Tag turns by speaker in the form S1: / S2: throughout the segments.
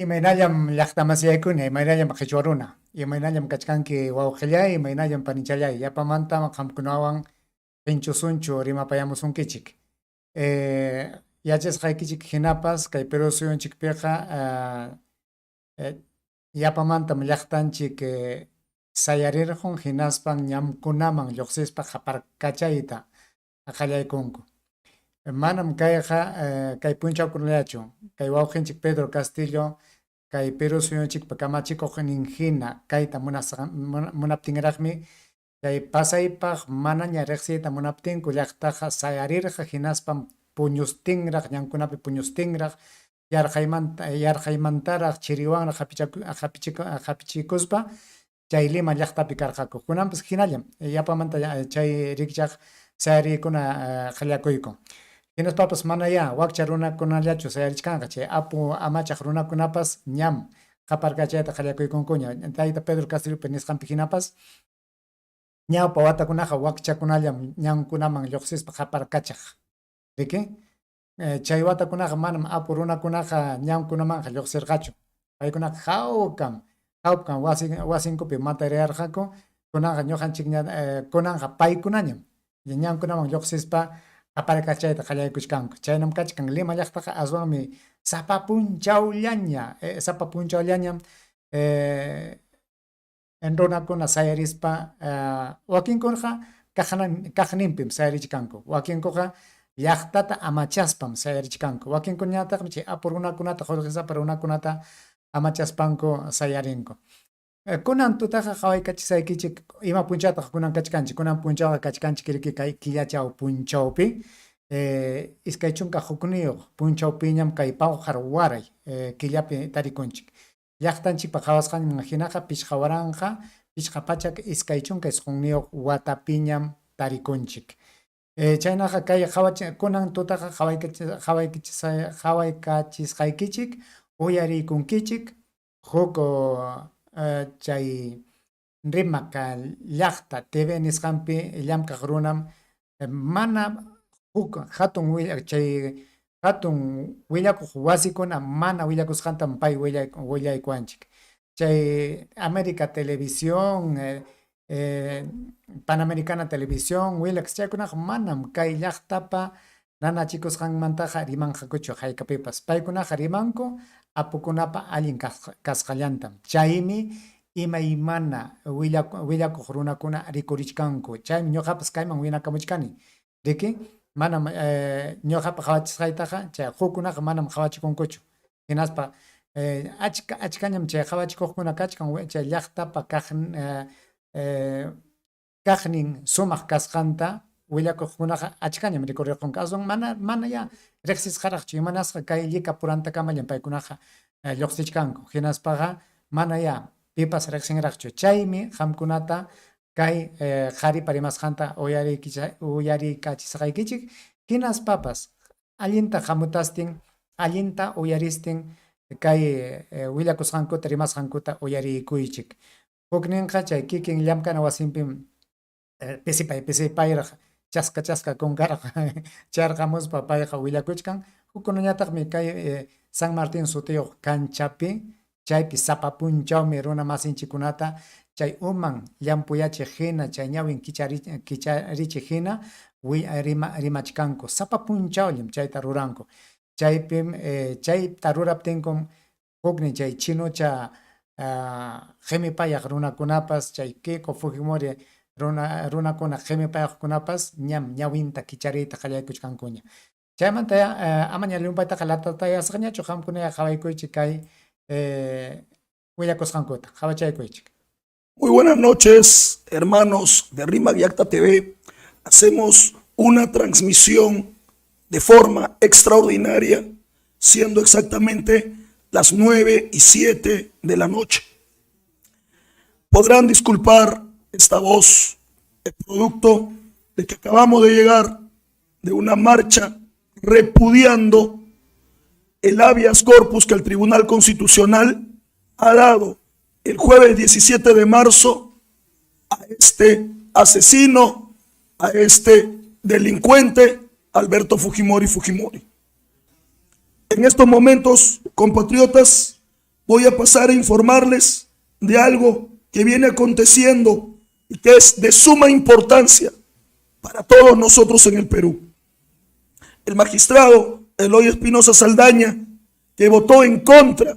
S1: Imaynallam llaqtamasiyaykuni, imaynallam qhichwaruna, imaynallam kachkanki wawqillay, imaynallam panichallay, yapamanta qamkunawan qhinchusunchu rimapayamusunkichik. Yachasqaykichik hinapas kay Perú suyunchikpiqa yapamantam llaqtanchik sayarirqun hinaspan ñamkunaman lluqsispa qaparkachayta aqallaykunku. Manam kayqa kay punchawkunallachu, kay wawqinchik Pedro Castillo kay Perú suyunchikpa kamachikuq ninhina kayta munaptinraqmi kay pasaypaq manaña riqsiyta munaptinku llaqtaqa sayarirqa hinaspam puñustinraq ñankunapi puñustinraq yarqaymantaraq chiriwanraq hapichikuspa chay Lima llaqtapi karqaku kunanpas hinallam yapamanta chay rikchaq sayarikuna qallakuyku. Hinaspapas manaya wakcha runakunallachu sayarichkanqa chay apu amachaq runakunapas ñam qaparkachayta qallakuykunkuña. Tayta Pedro Castillopi nisqanpi hinapas ñawpa watakunaqa wakchakunallam ñankunaman lluqsispa qaparkachaq riki. Chay watakunaqa manam apu runakunaqa ñankunamanqa lluqsirqachu. Paykunaqa hawpkan wasinkupi materiarqaku kunanqa ñuqanchikña kunanqa paykunañam ñankunaman lluqsispa qaparkachayta qallaykuchkanku. Chaynam kachkan Lima llaqtaqa aswanmi sapapunchawllañam runakuna sayarispa wakinkunaqa kaqninpim sayarichkanku, wakinkuqa llaqtata amachaspam sayarichkanku, wakinkunañataqmi chay apu runakunata qullqisapa runakunata amachaspanku sayarinku. Kunan tutaqa qawaykachisaykichik ima punchataq kunan kachkanchik, kunan punchawqa kachkanchik riki kay killachaw punchawpi iskay chunka hukniyuq punchawpiñam kay pawqar waray killapi tarikunchik. Llaqtanchikpa qhawasqanman hinaqa pichqa waranqa pichqa pachak iskay chunka isqunniyuq watapiñam tarikunchik. Chaynaqa kay kunan tutaqa qawaykachisqaykichik uyarikunkichik huk chay Rimaqa llaqta TV nisqanpi llamkaq runam mana huk hatun willakuq wasikuna mana willakusqantam pay willaykuanchik. Chay América Televisión, Panamericana Televisión willakas chaykunaqa manam kay llaqtapa nanachikusqanmantaqa rimanqakuchu haykapipas. Paykunaqa rimanku apukunapa allin kasqallantam. Chaymi imaymana willakuq runakuna rikurichkanku. Chaymi ñuqapas kayman winakamuchkani. Riki manam ñuqapa qhawachisqaytaqa chay hukkunaqa manam qhawachikunkuchu. Hinaspa achkañam chay qhawachikuqkuna kachkan chay llaqtapa kaqnin sumaq kasqanta willakuqkunaqa achkañam rikurirqunku. Aswan mana ya riqsisqaraqchu imanasqa kay llika purantakamallam paykunaqa lluqsichkanku. Hinaspaqa mana ya pipas riqsinraqchu. Chaymi qamkunata kay qharipa rimasqanta uyarikachisqaykichik hinaspapas allinta hamutastin allinta uyaristin kay willakusqankuta rimasqankuta uyarikuychik. Hukninqa chay kikin llamkana wasinpim pisipayraq chaska kunkaraq charqamuspa payqa willakuchkan. Hukkunañataqmi kay San Martín sutiyuq kanchapi chaypi sapapunchawmi runa masinchikkunata chay uman llampuyachiq hina chay ñawin kicharichiq hina rimachkanku. Sapapunchawllam chayta ruranku. Chaypim chayta ruraptinkum huknin chay chinucha qhimipayaq runakunapas chay Kiko Fujimori runakuna qhimipayaqkunapas ñam ñawinta kichariyta qallaykuchkankuña. Chaymanta amaña llumpaytaqa latatayasqañachu qamkunaqa qawaykuychik kay willakusqankuta qawachaykuychik.
S2: Muy buenas noches, hermanos de Rimac Llaqta TV. Hacemos una transmisión de forma extraordinaria, siendo exactamente las 9:07 de la noche. Podrán disculpar esta voz, el producto de que acabamos de llegar de una marcha repudiando el habeas corpus que el Tribunal Constitucional ha dado el jueves 17 de marzo a este asesino, a este delincuente, Alberto Fujimori. En estos momentos, compatriotas, voy a pasar a informarles de algo que viene aconteciendo y que es de suma importancia para todos nosotros en el Perú. El magistrado Eloy Espinosa Saldaña, que votó en contra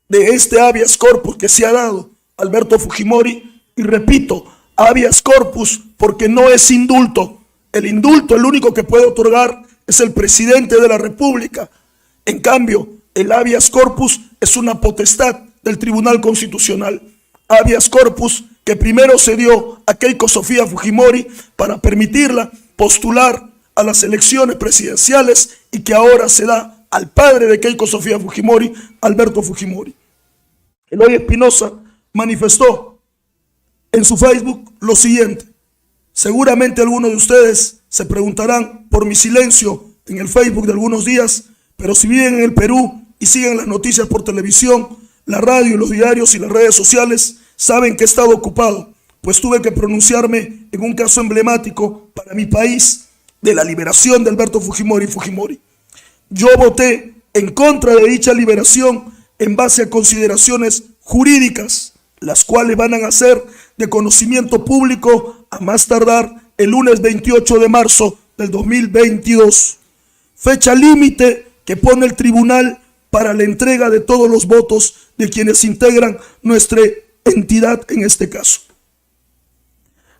S2: de este habeas corpus que se ha dado Alberto Fujimori, y repito, habeas corpus porque no es indulto. El indulto, el único que puede otorgar es el presidente de la República. En cambio, el habeas corpus es una potestad del Tribunal Constitucional. Habeas corpus que primero se dio a Keiko Sofía Fujimori para permitirla postular a las elecciones presidenciales y que ahora se da al padre de Keiko Sofía Fujimori, Alberto Fujimori. Eloy Espinosa manifestó en su Facebook lo siguiente. Seguramente algunos de ustedes se preguntarán por mi silencio en el Facebook de algunos días, pero si viven en el Perú y siguen las noticias por televisión, la radio y los diarios y las redes sociales, saben que he estado ocupado, pues tuve que pronunciarme en un caso emblemático para mi país de la liberación de Alberto Fujimori. Yo voté en contra de dicha liberación en base a consideraciones jurídicas, las cuales van a ser de conocimiento público a más tardar el lunes 28 de marzo del 2022. Fecha límite que pone el tribunal para la entrega de todos los votos de quienes integran nuestra entidad en este caso.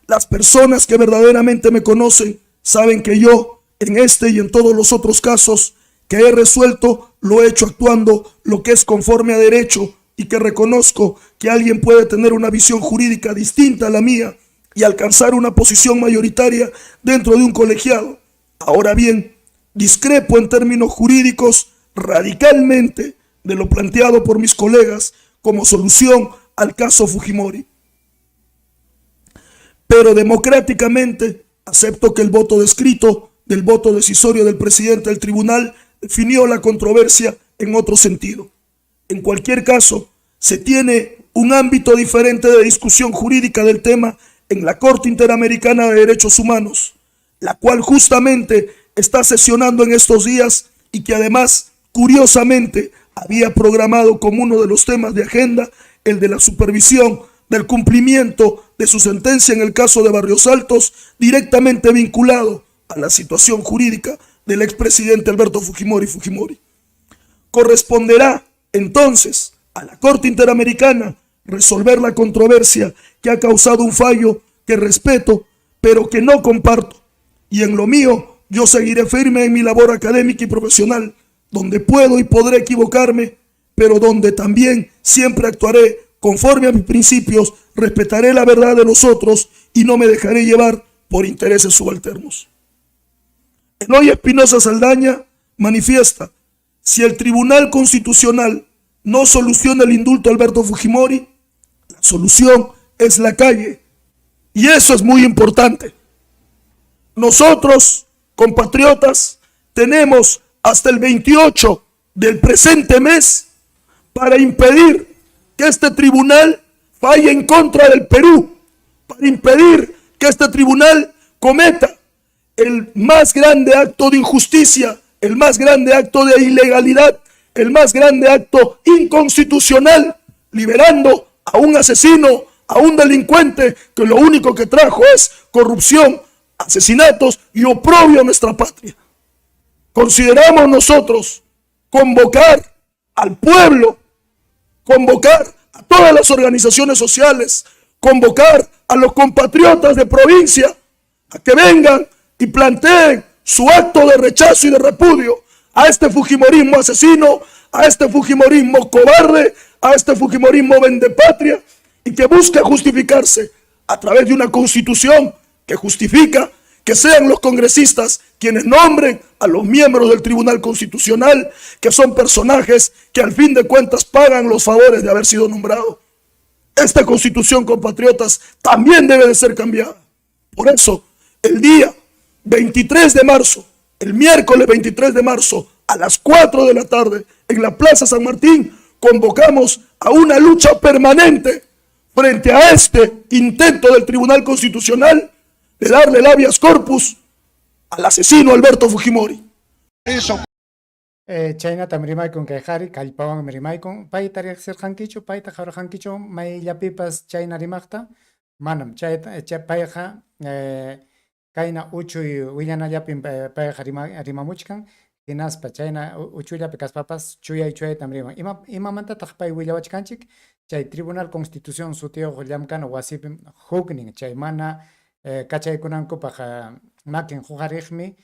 S2: Las personas que verdaderamente me conocen saben que yo, en este y en todos los otros casos que he resuelto, lo he hecho actuando lo que es conforme a derecho, y que reconozco que alguien puede tener una visión jurídica distinta a la mía y alcanzar una posición mayoritaria dentro de un colegiado. Ahora bien, discrepo en términos jurídicos radicalmente de lo planteado por mis colegas como solución al caso Fujimori. Pero democráticamente acepto que el voto descrito del voto decisorio del presidente del tribunal definió la controversia en otro sentido. En cualquier caso, se tiene un ámbito diferente de discusión jurídica del tema en la Corte Interamericana de Derechos Humanos, la cual justamente está sesionando en estos días y que además, curiosamente, había programado como uno de los temas de agenda el de la supervisión del cumplimiento de su sentencia en el caso de Barrios Altos, directamente vinculado a la situación jurídica del expresidente Alberto Fujimori. Corresponderá entonces a la Corte Interamericana resolver la controversia que ha causado un fallo que respeto, pero que no comparto. Y en lo mío, yo seguiré firme en mi labor académica y profesional, donde puedo y podré equivocarme, pero donde también siempre actuaré conforme a mis principios, respetaré la verdad de los otros y no me dejaré llevar por intereses subalternos. Eloy Espinosa Saldaña manifiesta: si el Tribunal Constitucional no soluciona el indulto a Alberto Fujimori, la solución es la calle. Y eso es muy importante. Nosotros, compatriotas, tenemos hasta el 28 del presente mes para impedir que este tribunal falle en contra del Perú, para impedir que este tribunal cometa el más grande acto de injusticia, el más grande acto de ilegalidad, el más grande acto inconstitucional, liberando a un asesino, a un delincuente que lo único que trajo es corrupción, asesinatos y oprobio a nuestra patria. Consideramos nosotros convocar al pueblo, convocar a todas las organizaciones sociales, convocar a los compatriotas de provincia a que vengan y planteen su acto de rechazo y de repudio a este fujimorismo asesino, a este fujimorismo cobarde, a este fujimorismo vendepatria, y que busca justificarse a través de una constitución que justifica que sean los congresistas quienes nombren a los miembros del Tribunal Constitucional, que son personajes que al fin de cuentas pagan los favores de haber sido nombrados. Esta constitución, compatriotas, también debe de ser cambiada. Por eso, el día 23 de marzo, el miércoles 23 de marzo, a las 4 de la tarde, en la Plaza San Martín, convocamos a una lucha permanente frente a este intento del Tribunal Constitucional de darle el habeas corpus al asesino Alberto Fujimori.
S3: Eso
S1: Chayna tamrimaykun kay qhari kallpawan rimaykun payta riqsirqankichu payta qhawrqankichu mayllapipas chayna rimaqta manam payqa kayna uchuy willanallapi payqa rimamuchkan hinaspa chayna uchullapi kaspapas chuyaytam riman imamantataq pay willawachkanchik chay Tribunal Constitución sutiyuq llamkana wasipi huknin chay mana kachaykunankupaq makin huqariqmi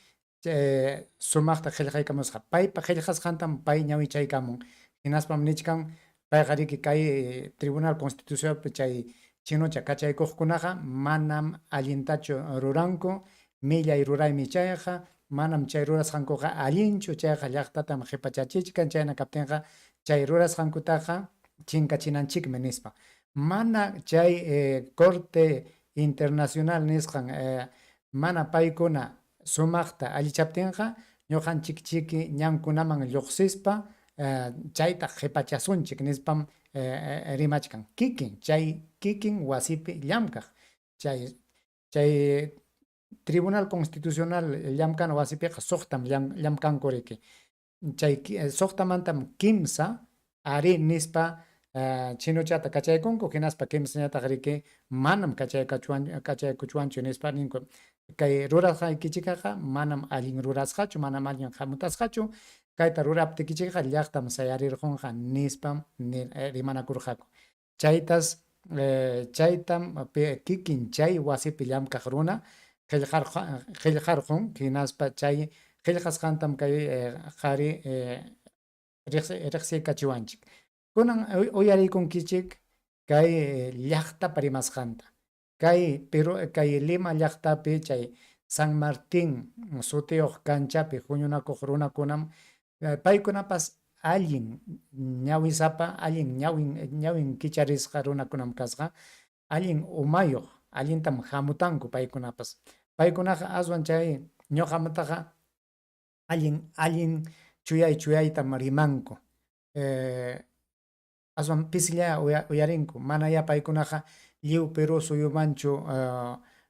S1: sumaqta qillqaykamusqa paypa qillqasqantam pay ñawichaykamun hinaspam nichkan payqa riki kay Tribunal Constitucionpi chay chinucha kachaykuqkunaqa manam allintachu ruranku millay ruraymi chayqa manam chay rurasqankuqa allinchu chayqa llaqtatam qipachachichkan chayna kaptinqa chay rurasqankutaqa chinkachinanchikmi nispa mana chay Corte Internacional nisqan mana paykuna sumaqta allichaptinqa ñuqanchik chiki ñankunaman lluqsispa chayta qipachasunchik nispam rimachkan kikin wasipi llamkaq chay Tribunal Constitucional llamkana wasipiqa suqtam llamkanku riki chay suqtamantam kimsa ari nispa chinuchata kachaykunku hinaspa kimsañataq riki manam kachaykuchwanchu nispa ninku kay rurasqaykichikaqa manam allin rurasqachu manam allin hamutasqachu kayta ruraptikichikaqa llaqtam sayarirqunqa nispam rimanakurqaku chaytam kikin chay wasipi llamkaq runa qillqarqun hinaspa chay qillqasqantam kay qhari riqsiykachiwanchik kunan uyariykunkichik kay llaqtapa rimasqanta kay Lima llaqtapi chay San Martín sutiyuq kanchapi huñunakuq runakunam paykunapas allin ñawisapa allin ñawin kicharisqa runakunam kasqa allin umayuq allintam hamutanku paykunapas paykunaqa aswan chay ñuqamataqa allin chuyaytam rimanku aswan pisilla uyarinku mana ya paykunaqa lliw Perú suyumanchu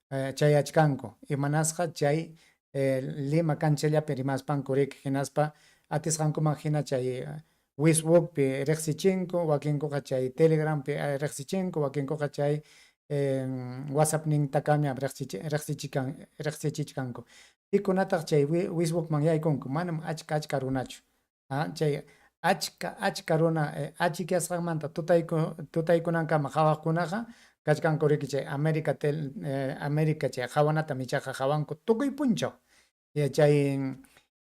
S1: chayachkanku imanasqa chay Lima kanchallapi rimaspanku riki hinaspa atisqankuman hina chay Facebookpi riqsichinku wakinkuqa chay Telegrampi riqsichinku wakinkuqa chay WhatsApp nintakama riqsichichkanku pikunataq chay Facebookman yaykunku manam achka runachu chay achka runa achikiasqanmanta tutaykunankama qhawaqkunaqa kachkanku riki chay América chay qhawanata michaqa qhawanku tukuy punchaw chay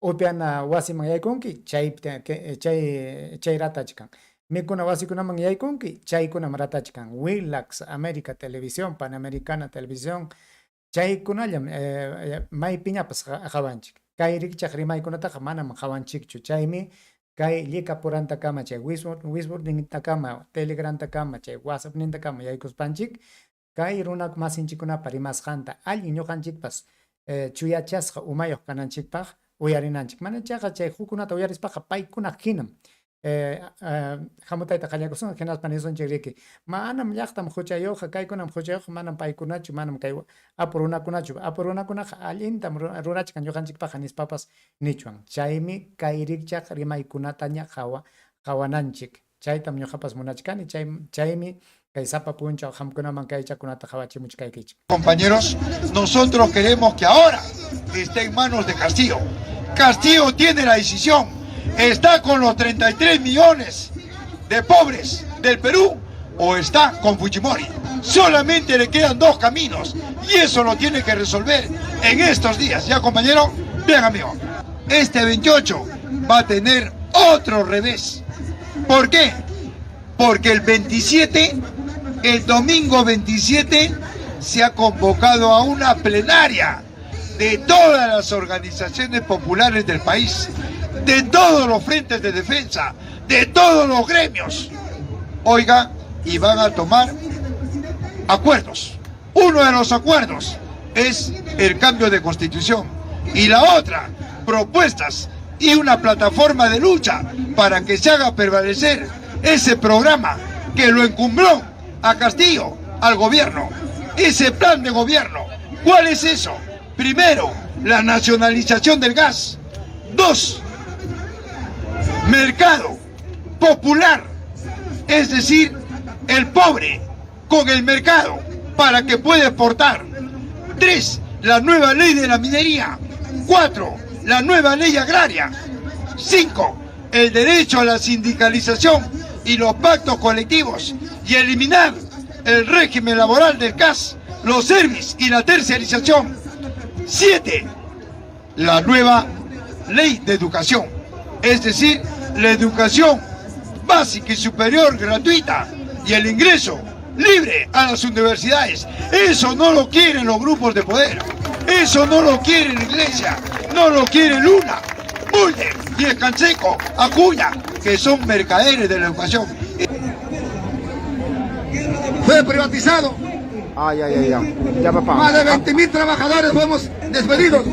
S1: upiana wasiman yaykunki chay ratachkan mikuna wasikunaman yaykunki chaykunam ratachkan Willax, América Televisión, Panamericana Televisión chaykunallam maypiñapas qhawanchik kay rikchaq rimaykunataqa manam qhawanchikchu chaymi kay llikapurantakama chay Facebook nintakama Telegramtakama chay WhatsApp nintakama yaykuspanchik kay runa masinchikkunapa rimasqanta allin ñuqanchikpas chuyachasqa umayuq kananchikpaq uyarinanchik mana chaqa chay hukunata uyarispaqa paykuna hinam hamutayta qallakusun hinaspa nisunchik riki manam llaqtam huchayuqqa kaykunam huchayuqqa manam paykunachu manam kay apurunakunaqa allintam rurachkan ñuqanchikpaqa nispapas nichwan chaymi kay rikchaq rimaykunataña qawananchik chaytam ñuqapas munachkani chaymi kay sapa punchaw hamkunaman kay chakunata qawachimuchkaykichik.
S3: Compañeros, nosotros queremos que ahora esté en manos de Castillo. Castillo tiene la decisión. ¿Está con los 33 millones de pobres del Perú o está con Fujimori? Solamente le quedan dos caminos y eso lo tiene que resolver en estos días. Ya, compañero, bien, amigo. Este 28 va a tener otro revés. ¿Por qué? Porque el domingo 27, se ha convocado a una plenaria de todas las organizaciones populares del país, de todos los frentes de defensa, de todos los gremios. Oiga, y van a tomar acuerdos. Uno de los acuerdos es el cambio de constitución y la otra, propuestas y una plataforma de lucha para que se haga prevalecer ese programa que lo encumbró a Castillo, al gobierno, ese plan de gobierno. ¿Cuál es eso? Primero, la nacionalización del gas. Dos, mercado popular, es decir, el pobre con el mercado para que pueda exportar. 3. La nueva ley de la minería. 4. La nueva ley agraria. 5. El derecho a la sindicalización y los pactos colectivos y eliminar el régimen laboral del CAS, los servicios y la tercerización. 7. La nueva ley de educación, es decir, la educación básica y superior gratuita y el ingreso libre a las universidades. Eso no lo quieren los grupos de poder, eso no lo quiere la Iglesia, no lo quiere Luna, Mulder y el Canseco, Acuña, que son mercaderes de la educación.
S4: Fue privatizado.
S5: Ya, papá.
S4: Más de 20.000 trabajadores fuimos despedidos,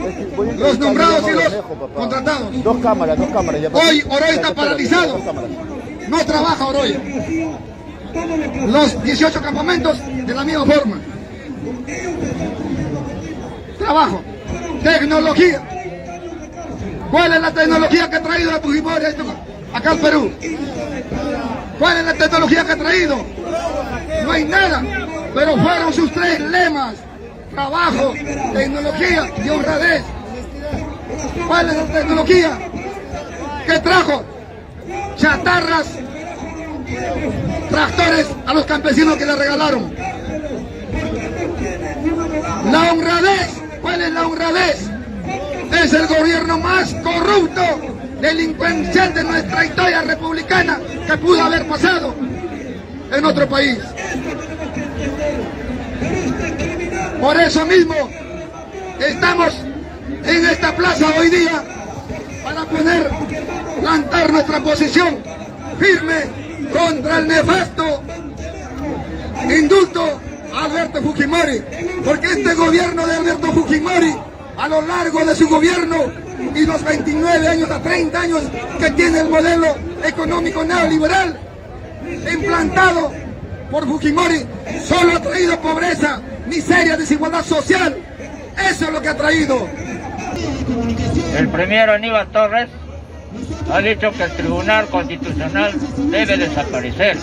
S4: los nombrados y los contratados.
S5: Dos cámaras, ya, papá.
S4: Hoy Oroya está paralizado, no trabaja Oroya. Los 18 campamentos de la misma forma. Trabajo, tecnología. ¿Cuál es la tecnología que ha traído la Fujimori acá al Perú? ¿Cuál es la tecnología que ha traído? No hay nada, pero fueron sus 3 lemas: trabajo, tecnología y honradez. ¿Cuál es la tecnología que trajo? Chatarras, tractores a los campesinos que le regalaron. La honradez, ¿cuál es la honradez? Es el gobierno más corrupto, delincuencial de nuestra historia republicana que pudo haber pasado en otro país. Por eso mismo estamos en esta plaza hoy día para plantar nuestra posición firme contra el nefasto indulto a Alberto Fujimori, porque este gobierno de Alberto Fujimori, a lo largo de su gobierno y los 29 años a 30 años que tiene el modelo económico neoliberal implantado por Fujimori, solo ha traído pobreza, miseria, desigualdad social. Eso es lo que ha traído.
S6: El premier Aníbal Torres ha dicho que el Tribunal Constitucional debe desaparecer,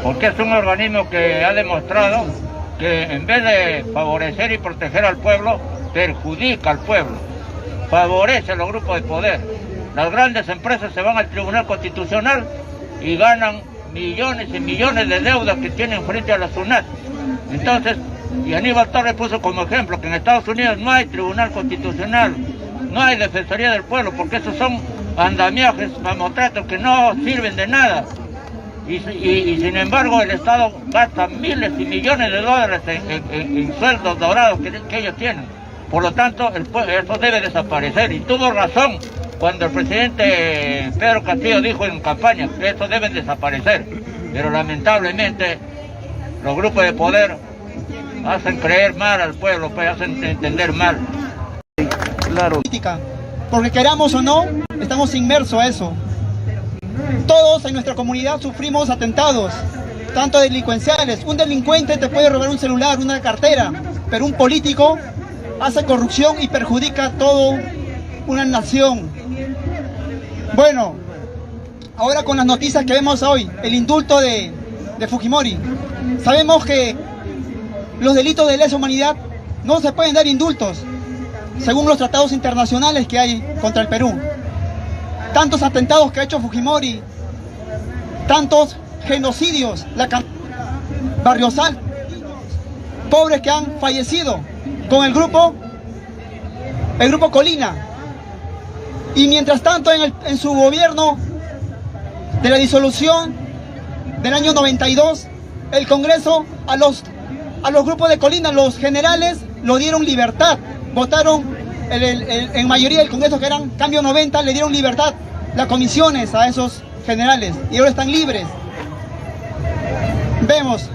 S6: porque es un organismo que ha demostrado que en vez de favorecer y proteger al pueblo, perjudica al pueblo, favorece a los grupos de poder. Las grandes empresas se van al Tribunal Constitucional y ganan millones y millones de deudas que tienen frente a la SUNAT. Entonces, y Aníbal Torres puso como ejemplo que en Estados Unidos no hay Tribunal Constitucional, no hay Defensoría del Pueblo, porque esos son andamiajes, mamotretos que no sirven de nada. Y sin embargo el Estado gasta miles y millones de dólares en sueldos dorados que ellos tienen. Por lo tanto, eso debe desaparecer. Y tuvo razón cuando el presidente Pedro Castillo dijo en campaña que eso debe desaparecer. Pero lamentablemente los grupos de poder hacen creer mal al pueblo, pues hacen entender mal.
S5: Claro.
S7: Porque queramos o no, estamos inmersos a eso. Todos en nuestra comunidad sufrimos atentados, tanto delincuenciales. Un delincuente te puede robar un celular, una cartera, pero un político hace corrupción y perjudica a toda una nación. Bueno, ahora con las noticias que vemos hoy, el indulto de Fujimori, sabemos que los delitos de lesa humanidad no se pueden dar indultos, según los tratados internacionales que hay contra el Perú. Tantos atentados que ha hecho Fujimori, tantos genocidios, Barriosal, pobres que han fallecido con el grupo Colina. Y mientras tanto en su gobierno de la disolución del año 92, el Congreso a los grupos de Colina, los generales, lo dieron libertad. Votaron en mayoría del Congreso, que eran Cambio 90, le dieron libertad las comisiones a esos generales y ahora están libres. Vemos,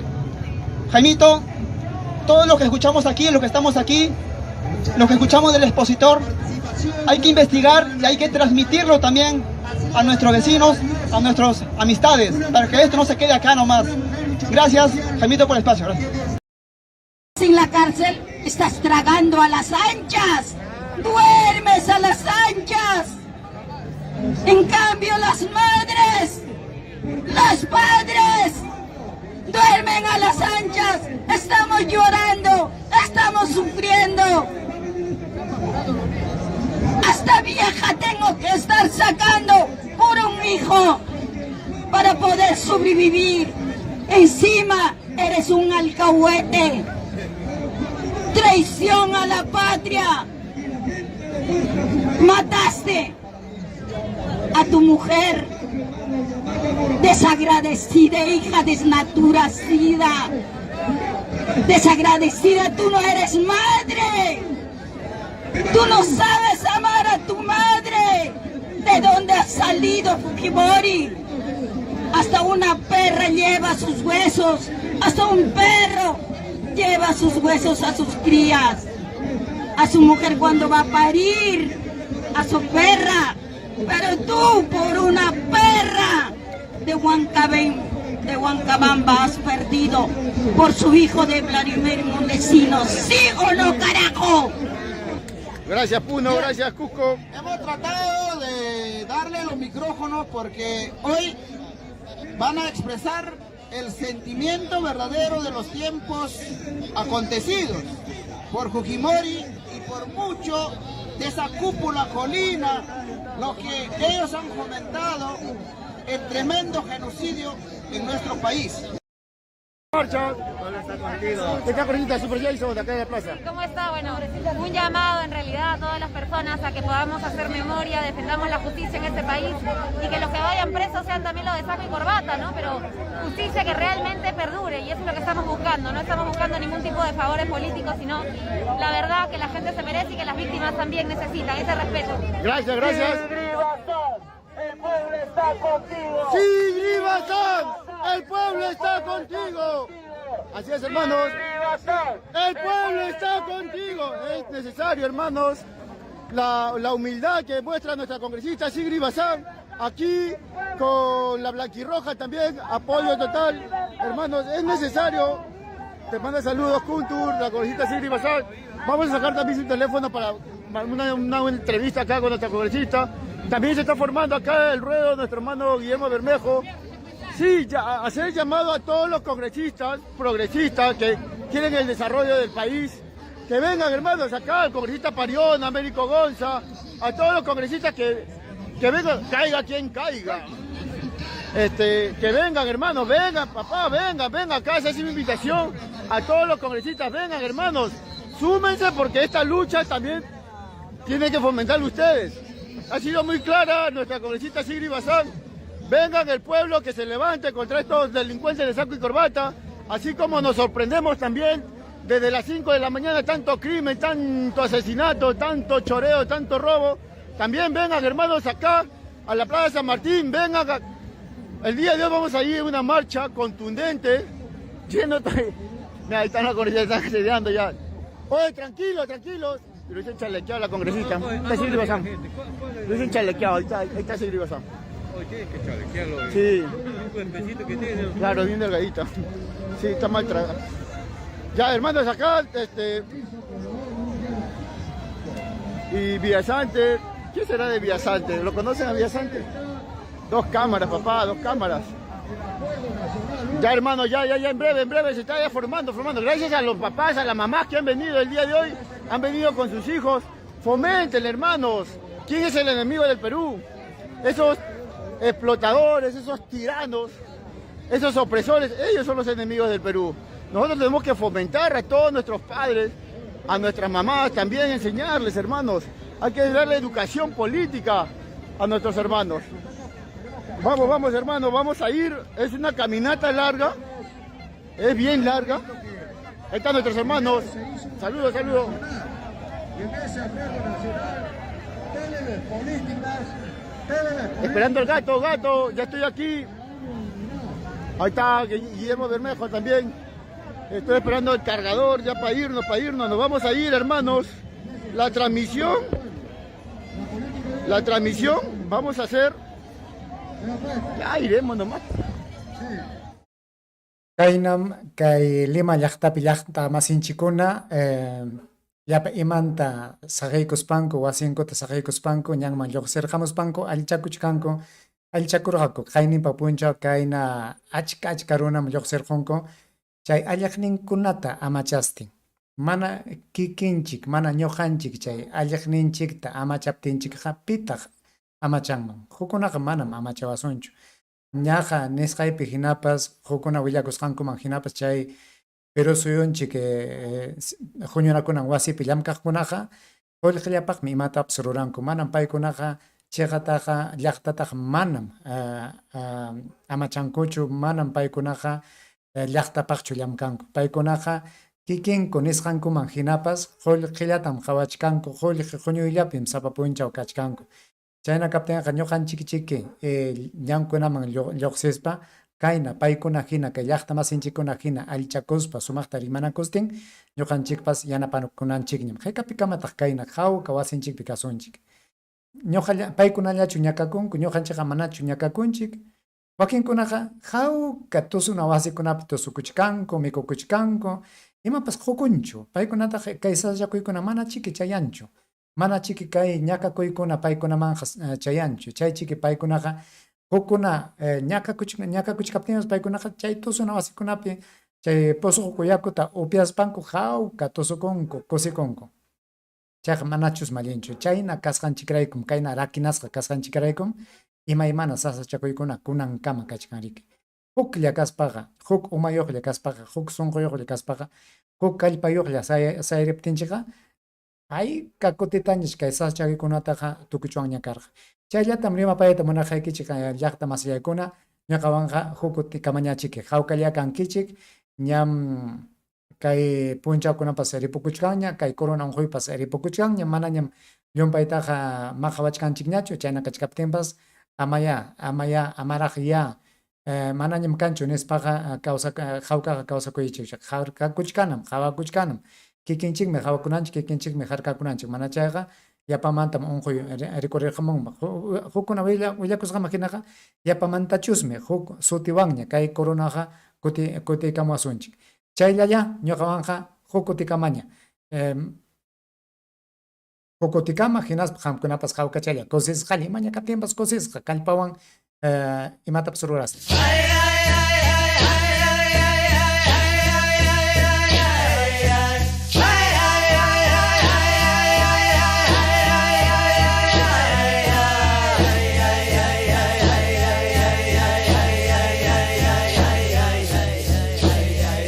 S7: Jaimito, todo lo que escuchamos aquí, lo que estamos aquí, lo que escuchamos del expositor, hay que investigar y hay que transmitirlo también a nuestros vecinos, a nuestras amistades, para que esto no se quede acá nomás. Gracias, Jaimito, por el espacio. Gracias.
S8: En la cárcel estás tragando a las anchas, duermes a las anchas. En cambio, las madres, los padres, duermen a las anchas. Estamos llorando, estamos sufriendo. Hasta vieja tengo que estar sacando por un hijo para poder sobrevivir. Encima eres un alcahuete. Traición a la patria. Mataste a tu mujer, desagradecida, hija desnaturacida. Desagradecida, tú no eres madre. Tú no sabes amar a tu madre. ¿De dónde has salido, Fujimori? Hasta una perra lleva sus huesos. Hasta un perro lleva sus huesos a sus crías. A su mujer cuando va a parir. A su perra. Pero tú, por una perra de Huancabamba has perdido por su hijo de Vladimir Montesinos. ¿Sí o no, carajo?
S5: Gracias, Puno, gracias, Cusco.
S7: Hemos tratado de darle los micrófonos porque hoy van a expresar el sentimiento verdadero de los tiempos acontecidos por Fujimori y por mucho de esa cúpula colina, lo que ellos han fomentado el tremendo genocidio en nuestro país.
S5: Marcha. ¿Está corriendo Super Jason de acá de la plaza?
S9: ¿Cómo está? Bueno, un llamado en realidad a todas las personas a que podamos hacer memoria, defendamos la justicia en este país y que los que vayan presos sean también los de saco y corbata, ¿no? Pero justicia que realmente perdure y eso es lo que estamos buscando. No estamos buscando ningún tipo de favores políticos, sino la verdad que la gente se merece y que las víctimas también necesitan ese respeto.
S5: Gracias, gracias.
S6: El pueblo está contigo.
S5: ¡Sí, Bazán! ¡El pueblo está contigo! Así es, hermanos. El pueblo está contigo. Es necesario, hermanos, la humildad que muestra nuestra congresista Sigrid Bazán. Aquí con la blanquirroja también, apoyo total. Hermanos, es necesario. Te manda saludos, Kuntur, la congresista Sigrid Bazán. Vamos a sacar también su teléfono para una entrevista acá con nuestra congresista. También se está formando acá el ruedo nuestro hermano Guillermo Bermejo. Sí, hacer llamado a todos los congresistas, progresistas que quieren el desarrollo del país. Que vengan, hermanos, acá, el congresista Parión, Américo Gonza, a todos los congresistas que vengan, caiga quien caiga. Que vengan, hermanos, vengan, papá, vengan acá, esa es mi invitación a todos los congresistas, vengan, hermanos, súmense porque esta lucha también tiene que fomentarla ustedes. Ha sido muy clara nuestra congresista Sigrid Bazán. Vengan el pueblo que se levante contra estos delincuentes de saco y corbata, así como nos sorprendemos también desde las 5 de la mañana, tanto crimen, tanto asesinato, tanto choreo, tanto robo. También vengan, hermanos, acá a la Plaza San Martín, vengan acá. El día de hoy vamos a ir a una marcha contundente, lleno de... Mira, ahí están las congresistas, están asediando ya. Oye, tranquilos. Lo dicen chalequeado la congresista. Está Sigrid Bazán. Lo dicen chalequeado, ahí está Sigrid Bazán.
S10: Hoy tienes que chalequearlo.
S5: Sí.
S10: Un cuerpecito que tiene.
S5: Claro, bien delgadita. Sí, está mal tragada. Ya, hermanos, acá, y Villasante. ¿Quién será de Villasante? ¿Lo conocen a Villasante? 2 cámaras, papá, 2 cámaras. Ya, hermano, ya, en breve se está ya formando. Gracias a los papás, a las mamás que han venido el día de hoy, han venido con sus hijos. Fomenten, hermanos. ¿Quién es el enemigo del Perú? Esos explotadores, esos tiranos, esos opresores, ellos son los enemigos del Perú. Nosotros tenemos que fomentar a todos nuestros padres, a nuestras mamás también, enseñarles, hermanos. Hay que darle educación política a nuestros hermanos. Vamos, hermanos, vamos a ir. Es una caminata larga, es bien larga. Ahí están nuestros hermanos. Saludos. Esperando el gato, ya estoy aquí. Ahí está Guillermo Bermejo también. Estoy esperando el cargador ya para irnos. Nos vamos a ir, hermanos. La transmisión, vamos a hacer. Ya iremos nomás.
S1: Kainam, kay Lima llaqtapi llaqta masinchikuna Yapa imanta saqaykuspanku wasinkota saqaykuspanku ñanman lluqsirqamuspanku allichakuchkanku allichakurqaku qayninpa punchaw kayna achka runam lluqsirqunku chay allaqninkunata amachastin mana kikinchik mana ñuqanchik chay allaqninchikta amachaptinchikqa pitaq amachanman hukkunaqa manam amachawasunchu ñaqa nisqaypi hinapas hukkuna willakusqankuman hinapas chay Pero suyunchik huñunakunan wasipi llamkaqkunaqa qullqillapaqmi imatapas ruranku manam paykunaqa chiqataqa llaqtataqa manam amachankuchu manam paykunaqa llaqtapaqchu llamkanku paykunaqa kikinku nisqankuman hinapas qullqillatam qhawachkanku qullqi huñuyllapim sapa punchaw kachkanku chayna kaptinqa ñuqanchikchiki llamkunaman lluqsispa kayna paykuna hina kay llaqta masinchikkuna hina allichakuspa sumaqta rimanakustin ñuqanchikpas yanapakunanchikñam haykapi kamataq kayna hawka wasinchikpi kasunchik paykunallachu ñakakunku ñuqanchikqa manachu ñakakunchik wakinkunaqa hawka tusuna wasikunapi tusukuchkanku mikukuchkanku imapas qukunchu paykunataq kay sasakuykuna mana chiki chayanchu mana chiki kay ñakakuykuna paykunamanqa chayanchu chay chiki paykunaqa hukkuna ñakakuchkaptinpas paykunaqa chay tusuna wasikunapi chay pusuqku yakuta upiaspanku hawka tusukunku kusikunku chayqa manachus malinchu chayna kasqanchikraykum kayna rakinasqa kasqanchikraykum imaymana sasachakuykuna kunankama kachkanriki huklla kaspaqa huk umayuqlla kaspaqa huk sunquyuqlla kaspaqa huk kallpayuqlla sayriptinchikqa ayka kutitañash kay sasachakuykunataqa tukuchwan ñakarqa chayllatam rimapayta munarqaykichik llaqta masiyaykuna ñuqawanqa huk kutikamañachiki hawkalla kankichik ñam kay punchawkunapas ripukuchkanña kay corona unquypas ripukuchkanña manañam llumpaytaqa maqawachkanchikñachu chayna kachkaptinpas amaraq ya manañam kanchu nispaqa hawkaqa kawsakuychik hawakuchkanam kikinchikmi hawakunanchik kikinchikmi harkakunanchik mana chayqa yapamantam unquy rikurrirqamunman hukkuna willakusqama hinaqa yapamantachusmi huk sutiwanña kay coronaqa kutikamuwasunchik chayllalla ñuqawanqa huk kutikamaña huk kutikama hinaspa qamkunapas hawkachalla kusisqalla imaña kaptinpas kusisqa kallpawan imatapas rurasqa